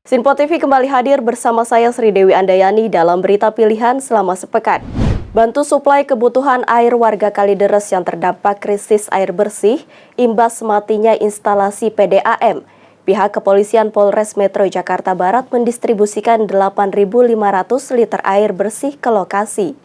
Sinpo TV kembali hadir bersama saya Sri Dewi Andayani dalam berita pilihan selama sepekan. Bantu suplai kebutuhan air warga Kalideres yang terdampak krisis air bersih imbas matinya instalasi PDAM. Pihak Kepolisian Polres Metro Jakarta Barat mendistribusikan 8.500 liter air bersih ke lokasi.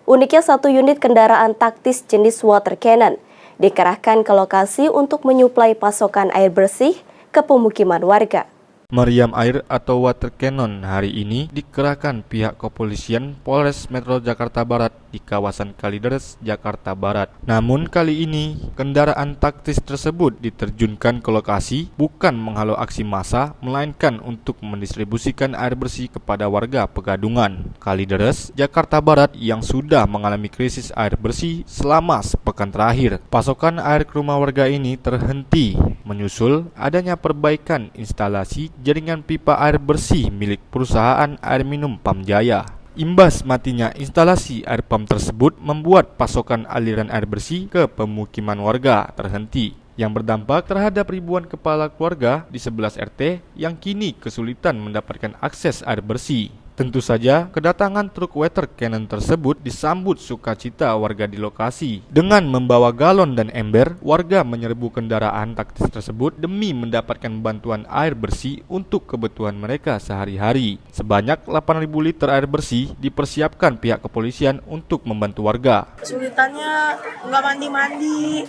Uniknya satu unit kendaraan taktis jenis water cannon dikerahkan ke lokasi untuk menyuplai pasokan air bersih ke pemukiman warga. Meriam air atau water cannon hari ini dikerahkan pihak Kepolisian Polres Metro Jakarta Barat di kawasan Kalideres, Jakarta Barat. Namun kali ini kendaraan taktis tersebut diterjunkan ke lokasi bukan menghalau aksi massa, melainkan untuk mendistribusikan air bersih kepada warga Pegadungan, Kalideres, Jakarta Barat yang sudah mengalami krisis air bersih selama sepekan terakhir. Pasokan air ke rumah warga ini terhenti menyusul adanya perbaikan instalasi jaringan pipa air bersih milik perusahaan air minum Pamjaya. Imbas matinya instalasi air pam tersebut membuat pasokan aliran air bersih ke pemukiman warga terhenti, yang berdampak terhadap ribuan kepala keluarga di 11 RT yang kini kesulitan mendapatkan akses air bersih. Tentu saja, kedatangan truk water cannon tersebut disambut sukacita warga di lokasi. Dengan membawa galon dan ember, warga menyerbu kendaraan taktis tersebut demi mendapatkan bantuan air bersih untuk kebutuhan mereka sehari-hari. Sebanyak 8.000 liter air bersih dipersiapkan pihak kepolisian untuk membantu warga. Kesulitannya nggak mandi-mandi,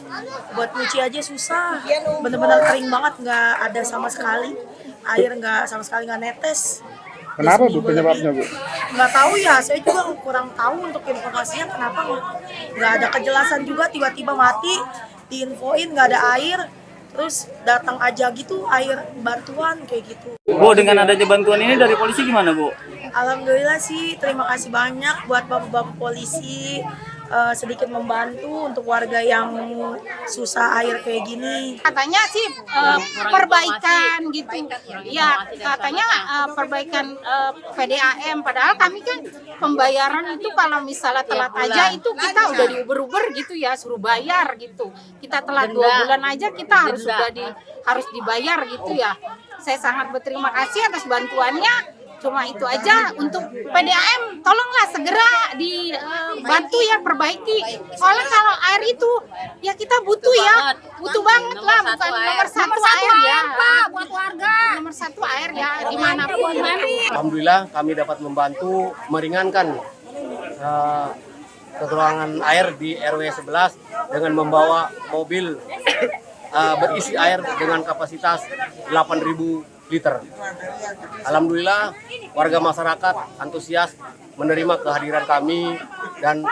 buat nyuci aja susah. Bener-bener kering banget, nggak ada sama sekali. Air nggak sama sekali nggak netes. Kenapa Bu penyebabnya Bu? Nggak tahu ya, saya juga kurang tahu untuk informasinya kenapa nggak ada kejelasan juga, tiba-tiba mati, diinfoin nggak ada air, terus datang aja gitu air bantuan kayak gitu. Bu, dengan adanya bantuan ini dari polisi gimana Bu? Alhamdulillah sih, terima kasih banyak buat bapak-bapak polisi. Sedikit membantu untuk warga yang susah air kayak gini. Katanya sih perbaikan gitu, ya katanya perbaikan PDAM. Padahal kami kan pembayaran itu kalau misalnya telat aja itu kita udah diuber-uber gitu ya, suruh bayar gitu. Kita telat 2 bulan aja kita harus dibayar gitu ya. Saya sangat berterima kasih atas bantuannya. Cuma itu aja untuk PDAM, tolonglah segera dibantu ya, perbaiki. Soalnya kalau air itu ya kita butuh ya, butuh banget lah, bukan nomor satu air ya, Pak, buat warga. Nomor 1 air ya, dimanapun. Alhamdulillah kami dapat membantu meringankan kekurangan air di RW 11 dengan membawa mobil berisi air dengan kapasitas 8.000 liter. Alhamdulillah warga masyarakat antusias menerima kehadiran kami dan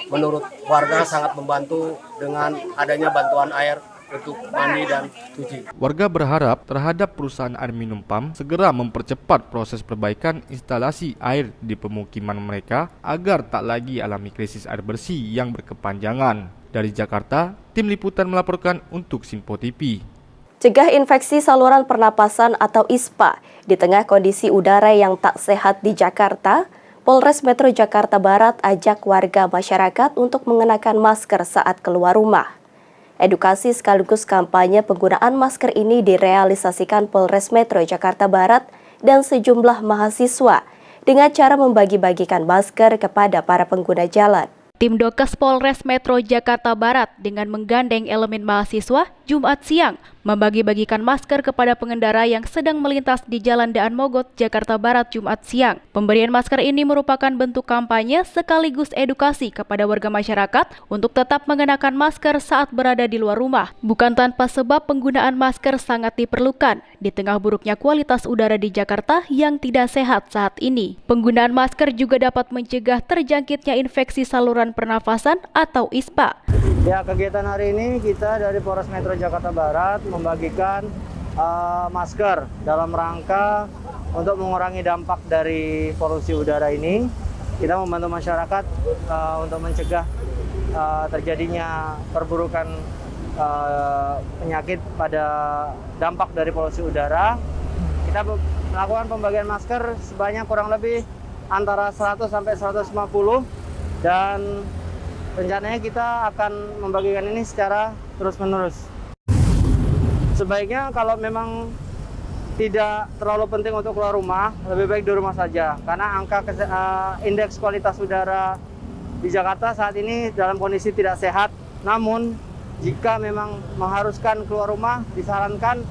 menurut warga sangat membantu dengan adanya bantuan air untuk mandi dan cuci. Warga berharap terhadap perusahaan air minum PAM segera mempercepat proses perbaikan instalasi air di pemukiman mereka agar tak lagi alami krisis air bersih yang berkepanjangan. Dari Jakarta, tim liputan melaporkan untuk Sinpo TV. Cegah infeksi saluran pernapasan atau ISPA di tengah kondisi udara yang tak sehat di Jakarta, Polres Metro Jakarta Barat ajak warga masyarakat untuk mengenakan masker saat keluar rumah. Edukasi sekaligus kampanye penggunaan masker ini direalisasikan Polres Metro Jakarta Barat dan sejumlah mahasiswa dengan cara membagi-bagikan masker kepada para pengguna jalan. Tim Dokes Polres Metro Jakarta Barat dengan menggandeng elemen mahasiswa Jumat siang membagi-bagikan masker kepada pengendara yang sedang melintas di Jalan Daan Mogot, Jakarta Barat Jumat siang. Pemberian masker ini merupakan bentuk kampanye sekaligus edukasi kepada warga masyarakat untuk tetap mengenakan masker saat berada di luar rumah. Bukan tanpa sebab penggunaan masker sangat diperlukan di tengah buruknya kualitas udara di Jakarta yang tidak sehat saat ini. Penggunaan masker juga dapat mencegah terjangkitnya infeksi saluran pernafasan atau ISPA. Ya, kegiatan hari ini kita dari Polres Metro Jakarta Barat membagikan masker dalam rangka untuk mengurangi dampak dari polusi udara ini. Kita membantu masyarakat untuk mencegah terjadinya perburukan penyakit pada dampak dari polusi udara. Kita melakukan pembagian masker sebanyak kurang lebih antara 100 sampai 150 dan rencananya kita akan membagikan ini secara terus-menerus. Sebaiknya kalau memang tidak terlalu penting untuk keluar rumah, lebih baik di rumah saja. Karena angka indeks kualitas udara di Jakarta saat ini dalam kondisi tidak sehat. Namun, jika memang mengharuskan keluar rumah, disarankan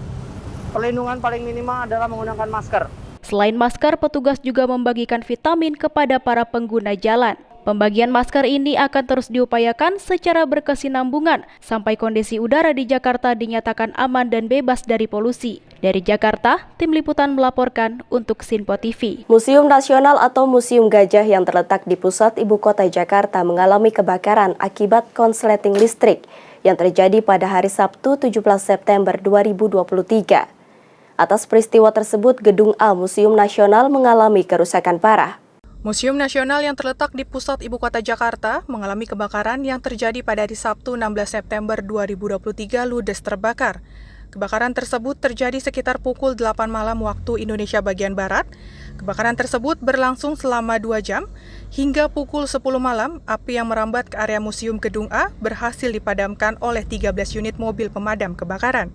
perlindungan paling minimal adalah menggunakan masker. Selain masker, petugas juga membagikan vitamin kepada para pengguna jalan. Pembagian masker ini akan terus diupayakan secara berkesinambungan sampai kondisi udara di Jakarta dinyatakan aman dan bebas dari polusi. Dari Jakarta, Tim Liputan melaporkan untuk Sinpo TV. Museum Nasional atau Museum Gajah yang terletak di pusat ibu kota Jakarta mengalami kebakaran akibat konsleting listrik yang terjadi pada hari Sabtu 17 September 2023. Atas peristiwa tersebut, Gedung A Museum Nasional mengalami kerusakan parah. Museum Nasional yang terletak di pusat ibu kota Jakarta mengalami kebakaran yang terjadi pada hari Sabtu 16 September 2023 ludes terbakar. Kebakaran tersebut terjadi sekitar pukul 8 malam waktu Indonesia bagian Barat. Kebakaran tersebut berlangsung selama 2 jam. Hingga pukul 10 malam, api yang merambat ke area Museum Gedung A berhasil dipadamkan oleh 13 unit mobil pemadam kebakaran.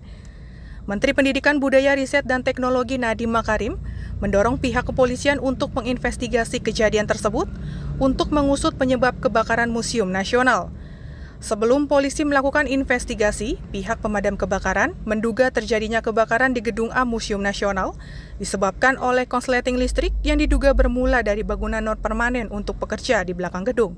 Menteri Pendidikan Budaya Riset dan Teknologi Nadiem Makarim mendorong pihak kepolisian untuk menginvestigasi kejadian tersebut untuk mengusut penyebab kebakaran Museum Nasional. Sebelum polisi melakukan investigasi, pihak pemadam kebakaran menduga terjadinya kebakaran di Gedung A Museum Nasional disebabkan oleh konsleting listrik yang diduga bermula dari bangunan non-permanen untuk pekerja di belakang gedung.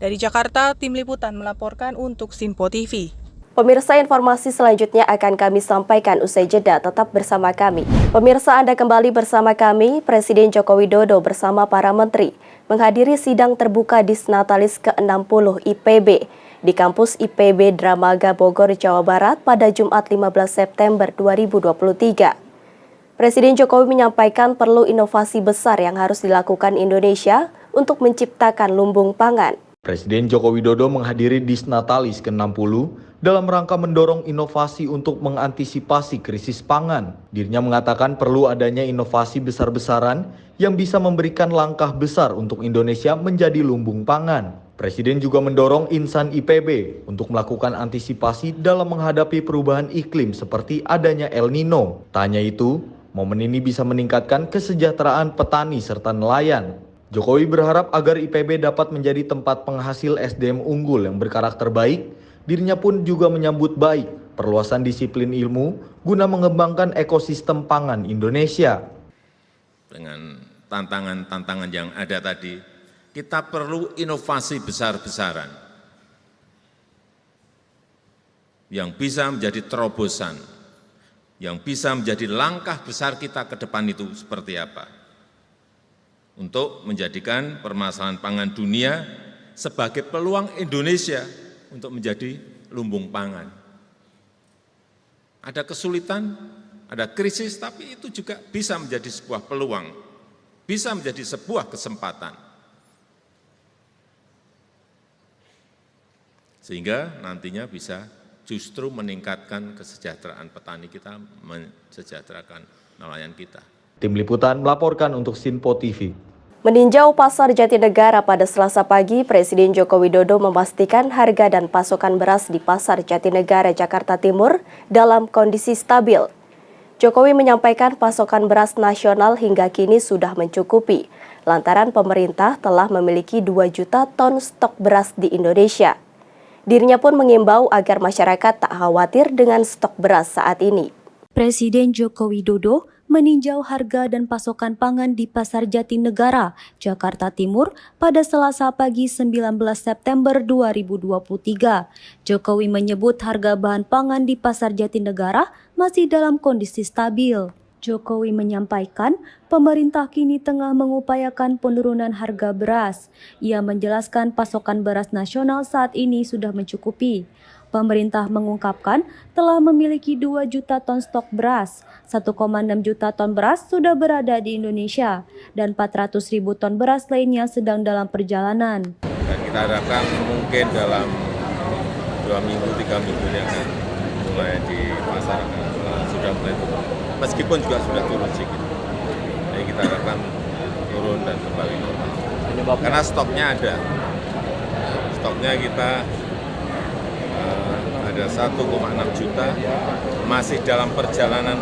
Dari Jakarta, Tim Liputan melaporkan untuk Sinpo TV. Pemirsa, informasi selanjutnya akan kami sampaikan usai jeda, tetap bersama kami. Pemirsa, Anda kembali bersama kami. Presiden Joko Widodo bersama para menteri menghadiri sidang terbuka Disnatalis ke-60 IPB di kampus IPB Dramaga Bogor, Jawa Barat pada Jumat 15 September 2023. Presiden Jokowi menyampaikan perlu inovasi besar yang harus dilakukan Indonesia untuk menciptakan lumbung pangan. Presiden Joko Widodo menghadiri Disnatalis ke-60 dalam rangka mendorong inovasi untuk mengantisipasi krisis pangan. Dirinya mengatakan perlu adanya inovasi besar-besaran yang bisa memberikan langkah besar untuk Indonesia menjadi lumbung pangan. Presiden juga mendorong insan IPB untuk melakukan antisipasi dalam menghadapi perubahan iklim seperti adanya El Nino. Tak hanya itu, momen ini bisa meningkatkan kesejahteraan petani serta nelayan. Jokowi berharap agar IPB dapat menjadi tempat penghasil SDM unggul yang berkarakter baik. Dirinya pun juga menyambut baik perluasan disiplin ilmu guna mengembangkan ekosistem pangan Indonesia. Dengan tantangan-tantangan yang ada tadi, kita perlu inovasi besar-besaran yang bisa menjadi terobosan, yang bisa menjadi langkah besar kita ke depan itu seperti apa. Untuk menjadikan permasalahan pangan dunia sebagai peluang Indonesia untuk menjadi lumbung pangan. Ada kesulitan, ada krisis, tapi itu juga bisa menjadi sebuah peluang, bisa menjadi sebuah kesempatan. Sehingga nantinya bisa justru meningkatkan kesejahteraan petani kita, mensejahterakan nelayan kita. Tim Liputan melaporkan untuk Sinpo TV. Meninjau Pasar Jatinegara pada Selasa pagi, Presiden Joko Widodo memastikan harga dan pasokan beras di Pasar Jatinegara, Jakarta Timur dalam kondisi stabil. Jokowi menyampaikan pasokan beras nasional hingga kini sudah mencukupi, lantaran pemerintah telah memiliki 2 juta ton stok beras di Indonesia. Dirinya pun mengimbau agar masyarakat tak khawatir dengan stok beras saat ini. Presiden Joko Widodo meninjau harga dan pasokan pangan di Pasar Jatinegara, Jakarta Timur pada Selasa pagi 19 September 2023. Jokowi menyebut harga bahan pangan di Pasar Jatinegara masih dalam kondisi stabil. Jokowi menyampaikan pemerintah kini tengah mengupayakan penurunan harga beras. Ia menjelaskan pasokan beras nasional saat ini sudah mencukupi. Pemerintah mengungkapkan telah memiliki 2 juta ton stok beras, 1,6 juta ton beras sudah berada di Indonesia, dan 400.000 ton beras lainnya sedang dalam perjalanan. Dan kita harapkan mungkin dalam 2 minggu, 3 minggu yang akan mulai di pasar sudah mulai turun. Meskipun juga sudah turun sedikit. Jadi kita harapkan turun dan kembali normal. Karena stoknya ada. Stoknya kita ada 1,6 juta, masih dalam perjalanan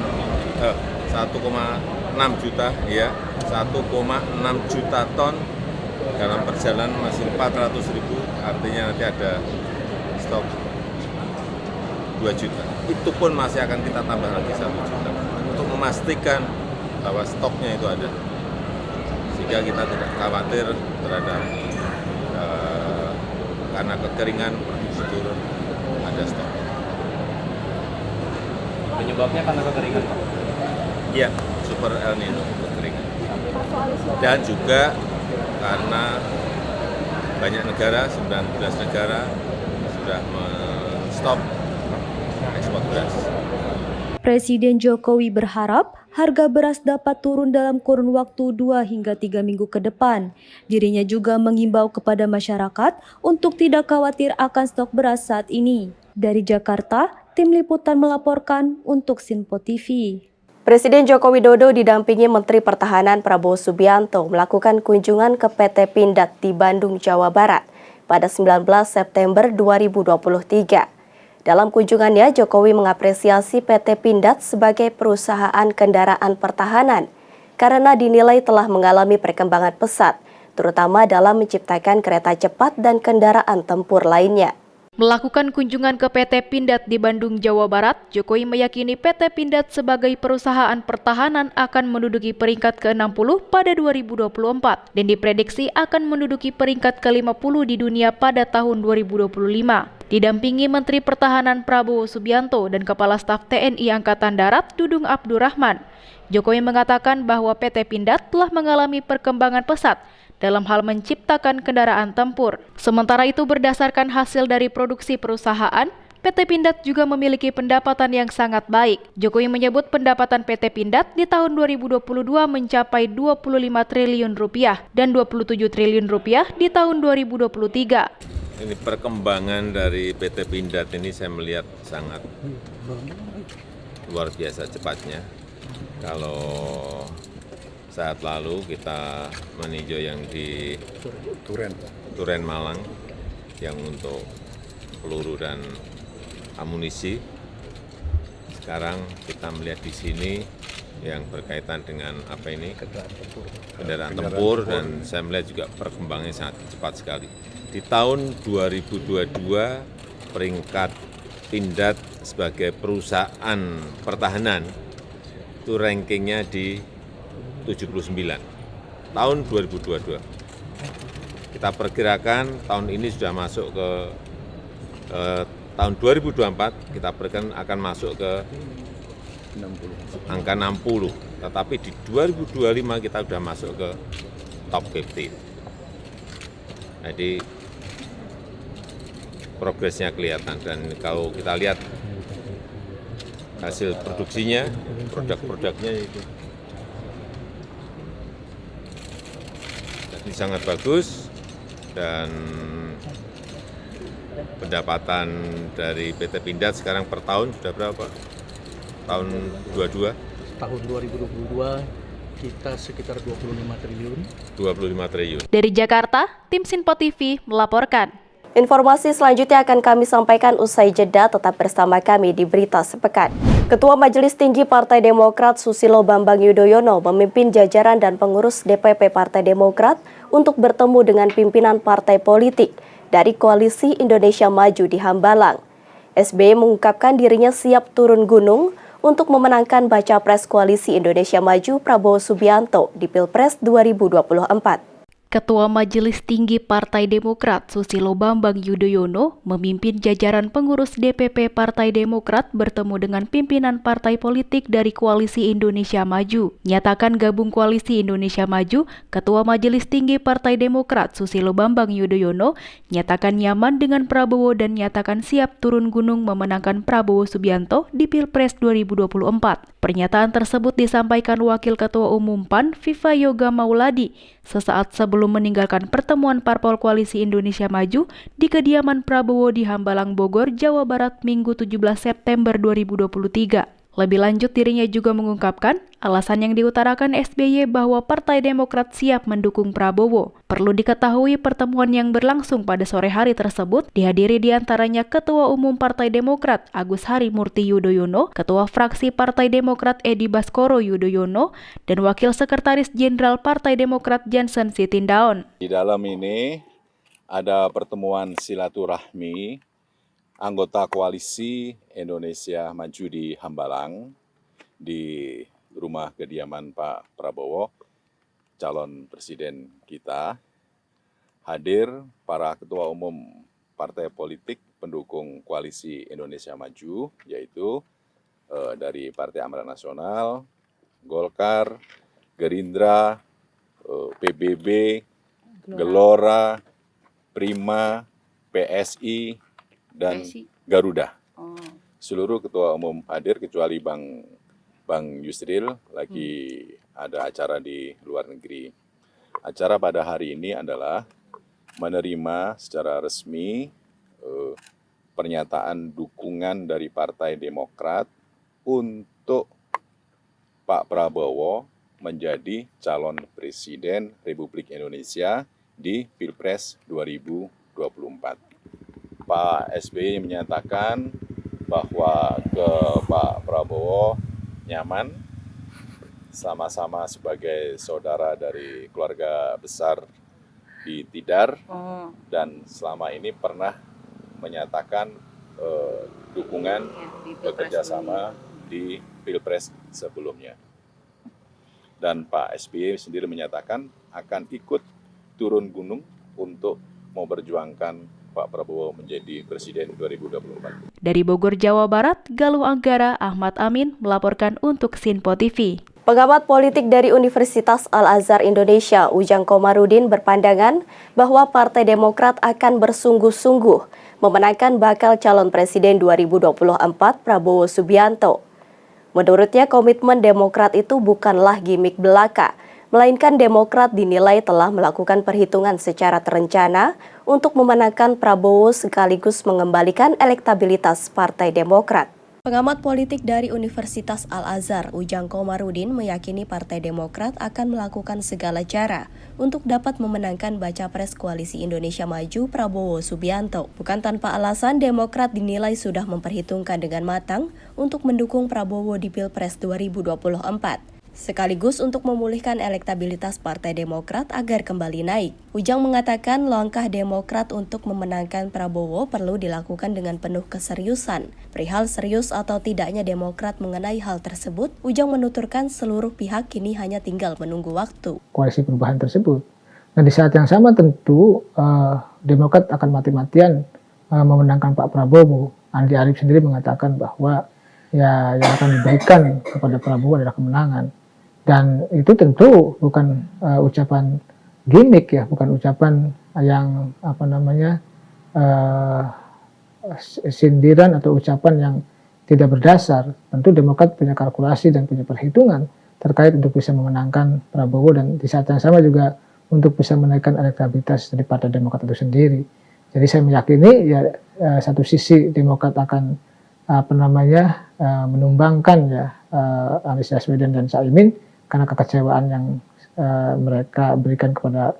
1,6 juta ya, 1,6 juta ton dalam perjalanan masih 400.000, artinya nanti ada stok 2 juta. Itu pun masih akan kita tambah lagi 1 juta untuk memastikan bahwa stoknya itu ada, sehingga kita tidak khawatir terhadap karena kekeringan produksi turun, ada stok. Penyebabnya karena kekeringan, Pak? Iya, super El Nino, kekeringan. Dan juga karena banyak negara, 19 negara sudah men-stop ekspor beras. Presiden Jokowi berharap harga beras dapat turun dalam kurun waktu 2 hingga 3 minggu ke depan. Dirinya juga mengimbau kepada masyarakat untuk tidak khawatir akan stok beras saat ini. Dari Jakarta, Tim Liputan melaporkan untuk Sinpo TV. Presiden Joko Widodo didampingi Menteri Pertahanan Prabowo Subianto melakukan kunjungan ke PT Pindad di Bandung, Jawa Barat pada 19 September 2023. Dalam kunjungannya, Jokowi mengapresiasi PT Pindad sebagai perusahaan kendaraan pertahanan karena dinilai telah mengalami perkembangan pesat, terutama dalam menciptakan kereta cepat dan kendaraan tempur lainnya. Melakukan kunjungan ke PT Pindad di Bandung, Jawa Barat, Jokowi meyakini PT Pindad sebagai perusahaan pertahanan akan menduduki peringkat ke-60 pada 2024 dan diprediksi akan menduduki peringkat ke-50 di dunia pada tahun 2025. Didampingi Menteri Pertahanan Prabowo Subianto dan Kepala Staf TNI Angkatan Darat Dudung Abdurrahman, Jokowi mengatakan bahwa PT Pindad telah mengalami perkembangan pesat dalam hal menciptakan kendaraan tempur. Sementara itu, berdasarkan hasil dari produksi perusahaan, PT Pindad juga memiliki pendapatan yang sangat baik. Jokowi menyebut pendapatan PT Pindad di tahun 2022 mencapai 25 triliun rupiah dan 27 triliun rupiah di tahun 2023. Ini perkembangan dari PT Pindad ini saya melihat sangat luar biasa cepatnya. Kalau saat lalu kita meninjau yang di Turen Malang yang untuk peluru dan amunisi. Sekarang kita melihat di sini yang berkaitan dengan apa ini? Kendaraan tempur, dan saya melihat juga perkembangannya sangat cepat sekali. Di tahun 2022 peringkat Pindad sebagai perusahaan pertahanan itu rankingnya di 79 tahun 2022. Kita perkirakan tahun ini sudah masuk ke tahun 2024, kita perkirakan akan masuk ke 60. Angka 60. Tetapi di 2025 kita sudah masuk ke top 50. Jadi progresnya kelihatan, dan kalau kita lihat hasil produksinya, produk-produknya itu jadi sangat bagus, dan pendapatan dari PT Pindad sekarang per tahun sudah berapa? Tahun 22? Tahun 2022 kita sekitar 25 triliun. 25 triliun. Dari Jakarta, Tim Sinpo TV melaporkan. Informasi selanjutnya akan kami sampaikan usai jeda, tetap bersama kami di Berita Sepekan. Ketua Majelis Tinggi Partai Demokrat Susilo Bambang Yudhoyono memimpin jajaran dan pengurus DPP Partai Demokrat untuk bertemu dengan pimpinan partai politik dari Koalisi Indonesia Maju di Hambalang. SBY mengungkapkan dirinya siap turun gunung untuk memenangkan baca pres Koalisi Indonesia Maju Prabowo Subianto di Pilpres 2024. Ketua Majelis Tinggi Partai Demokrat Susilo Bambang Yudhoyono memimpin jajaran pengurus DPP Partai Demokrat bertemu dengan pimpinan partai politik dari Koalisi Indonesia Maju. Nyatakan gabung Koalisi Indonesia Maju, Ketua Majelis Tinggi Partai Demokrat Susilo Bambang Yudhoyono nyatakan nyaman dengan Prabowo dan nyatakan siap turun gunung memenangkan Prabowo Subianto di Pilpres 2024. Pernyataan tersebut disampaikan Wakil Ketua Umum PAN Viva Yoga Mauladi sesaat sebelum meninggalkan pertemuan Parpol Koalisi Indonesia Maju di kediaman Prabowo di Hambalang, Bogor, Jawa Barat, Minggu 17 September 2023. Lebih lanjut, dirinya juga mengungkapkan alasan yang diutarakan SBY bahwa Partai Demokrat siap mendukung Prabowo. Perlu diketahui pertemuan yang berlangsung pada sore hari tersebut dihadiri diantaranya Ketua Umum Partai Demokrat Agus Harimurti Yudhoyono, Ketua Fraksi Partai Demokrat Edi Baskoro Yudhoyono, dan Wakil Sekretaris Jenderal Partai Demokrat Johnson Sitindaun. Di dalam ini ada pertemuan silaturahmi anggota koalisi Indonesia Maju di Hambalang di rumah kediaman Pak Prabowo, calon presiden kita. Hadir para ketua umum partai politik pendukung koalisi Indonesia Maju, yaitu dari Partai Amanat Nasional, Golkar, Gerindra, PBB, Gelora, Prima, PSI, dan Garuda. Seluruh ketua umum hadir kecuali Bang Yusril lagi ada acara di luar negeri. Acara pada hari ini adalah menerima secara resmi pernyataan dukungan dari Partai Demokrat untuk Pak Prabowo menjadi calon presiden Republik Indonesia di Pilpres 2024. Pak SBY menyatakan bahwa ke Pak Prabowo nyaman, sama-sama sebagai saudara dari keluarga besar di Tidar, dan selama ini pernah menyatakan dukungan bekerjasama di Pilpres sebelumnya. Dan Pak SBY sendiri menyatakan akan ikut turun gunung untuk memperjuangkan Pak Prabowo menjadi Presiden 2024. Dari Bogor, Jawa Barat, Galuh Anggara, Ahmad Amin melaporkan untuk Sinpo TV. Pengamat politik dari Universitas Al-Azhar Indonesia, Ujang Komarudin berpandangan bahwa Partai Demokrat akan bersungguh-sungguh memenangkan bakal calon Presiden 2024 Prabowo Subianto. Menurutnya, komitmen Demokrat itu bukanlah gimik belaka, melainkan Demokrat dinilai telah melakukan perhitungan secara terencana untuk memenangkan Prabowo sekaligus mengembalikan elektabilitas Partai Demokrat. Pengamat politik dari Universitas Al-Azhar, Ujang Komarudin, meyakini Partai Demokrat akan melakukan segala cara untuk dapat memenangkan baca pres Koalisi Indonesia Maju Prabowo Subianto. Bukan tanpa alasan, Demokrat dinilai sudah memperhitungkan dengan matang untuk mendukung Prabowo di Pilpres 2024. Sekaligus untuk memulihkan elektabilitas Partai Demokrat agar kembali naik. Ujang mengatakan langkah Demokrat untuk memenangkan Prabowo perlu dilakukan dengan penuh keseriusan. Perihal serius atau tidaknya Demokrat mengenai hal tersebut, Ujang menuturkan seluruh pihak kini hanya tinggal menunggu waktu. Koalisi perubahan tersebut. Nah, di saat yang sama tentu Demokrat akan mati-matian memenangkan Pak Prabowo. Andi Arief sendiri mengatakan bahwa yang akan diberikan kepada Prabowo adalah kemenangan. Dan itu tentu bukan ucapan gimmick ya, bukan ucapan yang sindiran atau ucapan yang tidak berdasar. Tentu Demokrat punya kalkulasi dan punya perhitungan terkait untuk bisa memenangkan Prabowo dan di saat yang sama juga untuk bisa menaikkan elektabilitas dari Partai Demokrat itu sendiri. Jadi saya meyakini ya satu sisi Demokrat akan menumbangkan ya Anies Baswedan dan Caimin karena kekecewaan yang mereka berikan kepada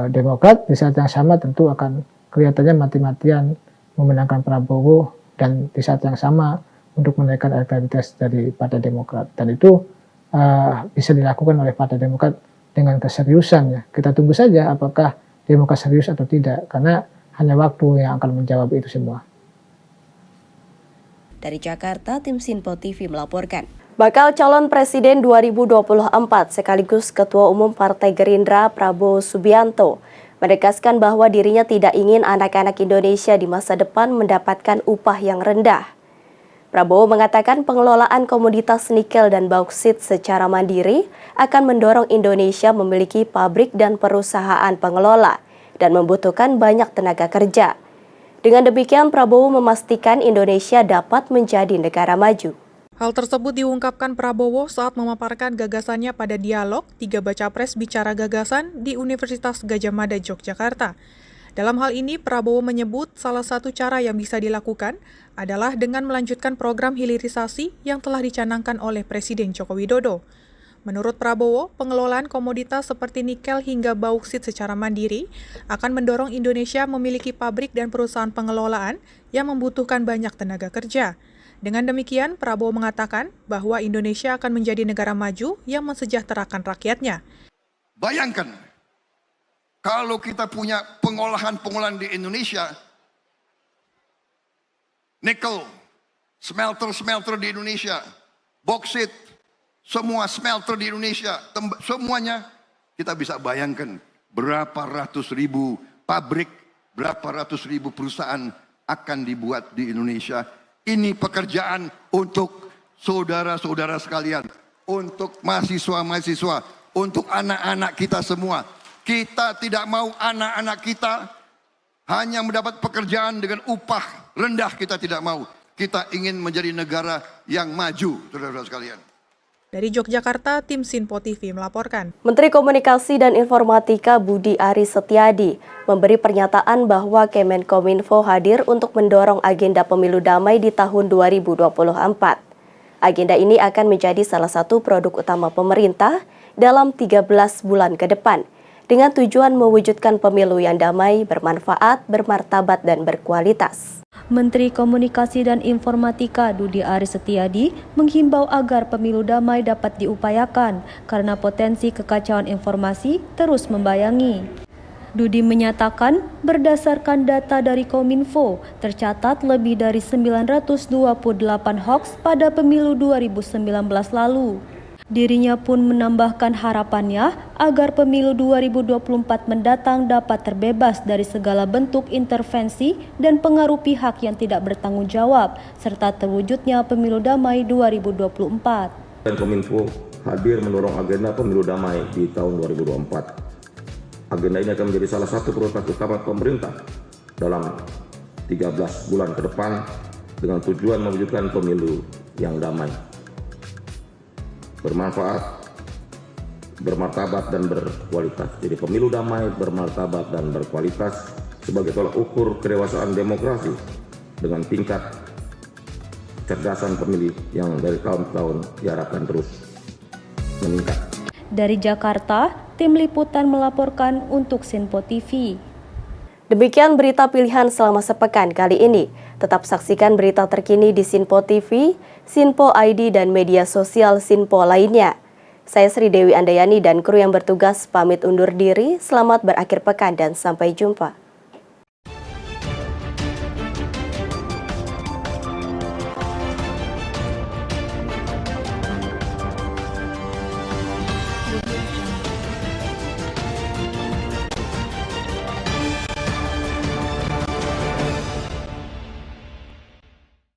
Demokrat. Di saat yang sama tentu akan kelihatannya mati-matian memenangkan Prabowo dan di saat yang sama untuk menaikkan elektabilitas dari Partai Demokrat. Dan itu bisa dilakukan oleh Partai Demokrat dengan keseriusan ya. Kita tunggu saja apakah Demokrat serius atau tidak, karena hanya waktu yang akan menjawab itu semua. Dari Jakarta, tim Sinpo TV melaporkan. Bakal calon Presiden 2024 sekaligus Ketua Umum Partai Gerindra Prabowo Subianto menegaskan bahwa dirinya tidak ingin anak-anak Indonesia di masa depan mendapatkan upah yang rendah. Prabowo mengatakan pengelolaan komoditas nikel dan bauksit secara mandiri akan mendorong Indonesia memiliki pabrik dan perusahaan pengelola dan membutuhkan banyak tenaga kerja. Dengan demikian, Prabowo memastikan Indonesia dapat menjadi negara maju. Hal tersebut diungkapkan Prabowo saat memaparkan gagasannya pada dialog 3 baca pres bicara gagasan di Universitas Gadjah Mada, Yogyakarta. Dalam hal ini, Prabowo menyebut salah satu cara yang bisa dilakukan adalah dengan melanjutkan program hilirisasi yang telah dicanangkan oleh Presiden Joko Widodo. Menurut Prabowo, pengelolaan komoditas seperti nikel hingga bauksit secara mandiri akan mendorong Indonesia memiliki pabrik dan perusahaan pengelolaan yang membutuhkan banyak tenaga kerja. Dengan demikian, Prabowo mengatakan bahwa Indonesia akan menjadi negara maju yang mensejahterakan rakyatnya. Bayangkan, kalau kita punya pengolahan-pengolahan di Indonesia, nikel, smelter di Indonesia, bauksit, semua smelter di Indonesia, semuanya kita bisa bayangkan berapa ratus ribu pabrik, berapa ratus ribu perusahaan akan dibuat di Indonesia. Ini pekerjaan untuk saudara-saudara sekalian, untuk mahasiswa-mahasiswa, untuk anak-anak kita semua. Kita tidak mau anak-anak kita hanya mendapat pekerjaan dengan upah rendah, kita tidak mau. Kita ingin menjadi negara yang maju, saudara-saudara sekalian. Dari Yogyakarta, tim Sinpo TV melaporkan. Menteri Komunikasi dan Informatika Budi Aris Setiadi memberi pernyataan bahwa Kemenkominfo hadir untuk mendorong agenda pemilu damai di tahun 2024. Agenda ini akan menjadi salah satu produk utama pemerintah dalam 13 bulan ke depan, dengan tujuan mewujudkan pemilu yang damai, bermanfaat, bermartabat, dan berkualitas. Menteri Komunikasi dan Informatika Budi Aris Setiadi menghimbau agar pemilu damai dapat diupayakan karena potensi kekacauan informasi terus membayangi. Budi menyatakan berdasarkan data dari Kominfo, tercatat lebih dari 928 hoaks pada pemilu 2019 lalu. Dirinya pun menambahkan harapannya agar pemilu 2024 mendatang dapat terbebas dari segala bentuk intervensi dan pengaruh pihak yang tidak bertanggung jawab, serta terwujudnya pemilu damai 2024. Kominfo hadir mendorong agenda pemilu damai di tahun 2024. Agenda ini akan menjadi salah satu prioritas utama pemerintah dalam 13 bulan ke depan dengan tujuan mewujudkan pemilu yang damai, bermanfaat, bermartabat, dan berkualitas. Jadi pemilu damai, bermartabat, dan berkualitas sebagai tolak ukur kedewasaan demokrasi dengan tingkat kecerdasan pemilih yang dari tahun ke tahun diharapkan terus meningkat. Dari Jakarta, tim liputan melaporkan untuk Sinpo TV. Demikian berita pilihan selama sepekan kali ini. Tetap saksikan berita terkini di Sinpo TV, Sinpo ID, dan media sosial Sinpo lainnya. Saya Sri Dewi Andayani dan kru yang bertugas pamit undur diri. Selamat berakhir pekan dan sampai jumpa.